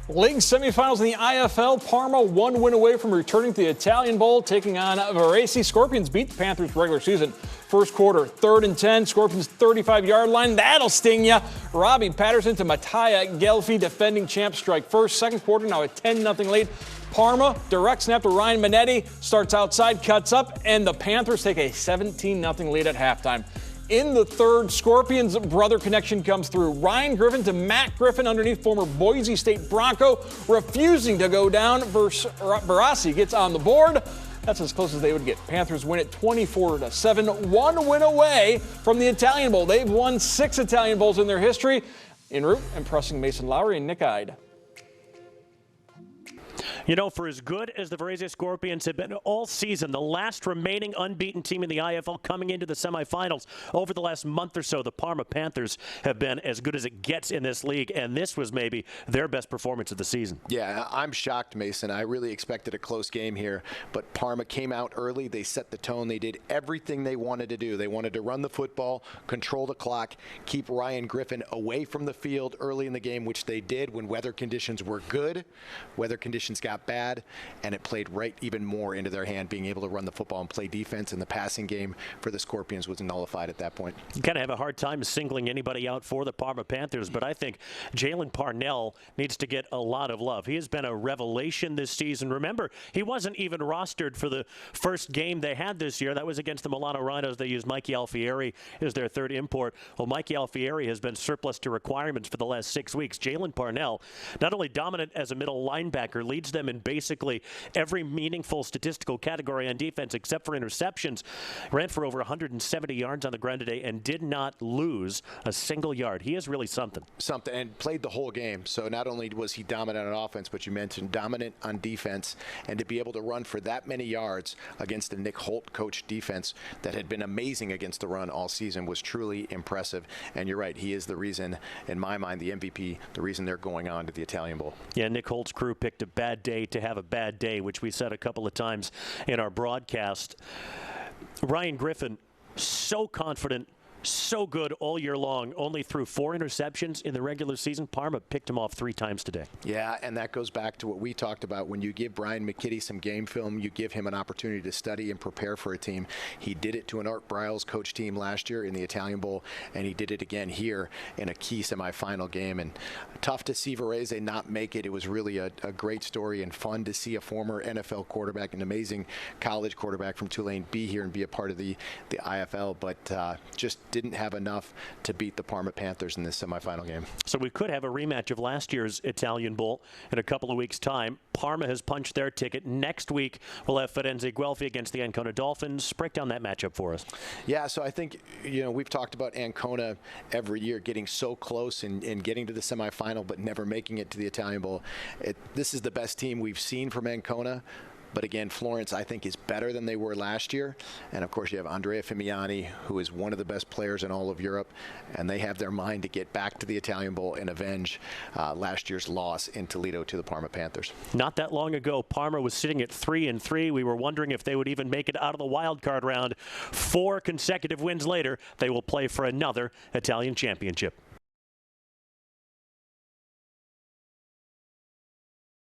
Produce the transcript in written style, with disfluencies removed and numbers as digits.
League semifinals in the IFL. Parma one win away from returning to the Italian Bowl, taking on Varese. Scorpions beat the Panthers regular season. First quarter, 3rd and 10. Scorpions 35-yard line. That'll sting ya. Robbie Patterson to Mattia Gelfi, defending champs, strike first. Second quarter, now a 10-0 lead. Parma, direct snap to Ryan Minetti, starts outside, cuts up, and the Panthers take a 17-0 lead at halftime. In the third, Scorpions' brother connection comes through. Ryan Griffin to Matt Griffin underneath former Boise State Bronco, refusing to go down. Varese gets on the board. That's as close as they would get. Panthers win it 24-7, one win away from the Italian Bowl. They've won 6 Italian Bowls in their history. En route, impressing Mason Lowry and Nick Ide. You know, for as good as the Varese Scorpions have been all season, the last remaining unbeaten team in the IFL coming into the semifinals over the last month or so, the Parma Panthers have been as good as it gets in this league, and this was maybe their best performance of the season. Yeah, I'm shocked, Mason. I really expected a close game here, but Parma came out early. They set the tone. They did everything they wanted to do. They wanted to run the football, control the clock, keep Ryan Griffin away from the field early in the game, which they did when weather conditions were good. Weather conditions got bad, and it played right even more into their hand, being able to run the football and play defense, and the passing game for the Scorpions was nullified at that point. You kind of have a hard time singling anybody out for the Parma Panthers, but I think Jalen Parnell needs to get a lot of love. He has been a revelation this season. Remember, he wasn't even rostered for the first game they had this year. That was against the Milano Rhinos. They used Mikey Alfieri as their third import. Well, Mikey Alfieri has been surplus to requirements for the last 6 weeks. Jalen Parnell, not only dominant as a middle linebacker, leads them in basically every meaningful statistical category on defense except for interceptions. Ran for over 170 yards on the ground today and did not lose a single yard. He is really something. And played the whole game. So not only was he dominant on offense, but you mentioned dominant on defense, and to be able to run for that many yards against the Nick Holt coached defense that had been amazing against the run all season was truly impressive. And you're right, he is the reason, in my mind, the MVP, the reason they're going on to the Italian Bowl. Yeah, Nick Holt's crew picked a bad day to have a bad day, which we said a couple of times in our broadcast. Ryan Griffin, so confident, so good all year long, only threw 4 interceptions in the regular season. Parma picked him off 3 times today. Yeah, and that goes back to what we talked about. When you give Brian McKitty some game film, you give him an opportunity to study and prepare for a team. He did it to an Art Briles coach team last year in the Italian Bowl, and he did it again here in a key semifinal game. And tough to see Varese not make it. It was really a great story and fun to see a former NFL quarterback, an amazing college quarterback from Tulane, be here and be a part of the IFL, but just didn't have enough to beat the Parma Panthers in this semifinal game. So we could have a rematch of last year's Italian Bowl in a couple of weeks' time. Parma has punched their ticket. Next week, we'll have Firenze Guelfi against the Ancona Dolphins. Break down that matchup for us. Yeah, so I think, you know, we've talked about Ancona every year getting so close and getting to the semifinal, but never making it to the Italian Bowl. This is the best team we've seen from Ancona. But again, Florence, I think, is better than they were last year. And, of course, you have Andrea Fimiani, who is one of the best players in all of Europe. And they have their mind to get back to the Italian Bowl and avenge last year's loss in Toledo to the Parma Panthers. Not that long ago, Parma was sitting at 3-3. We were wondering if they would even make it out of the wild card round. 4 consecutive wins later, they will play for another Italian championship.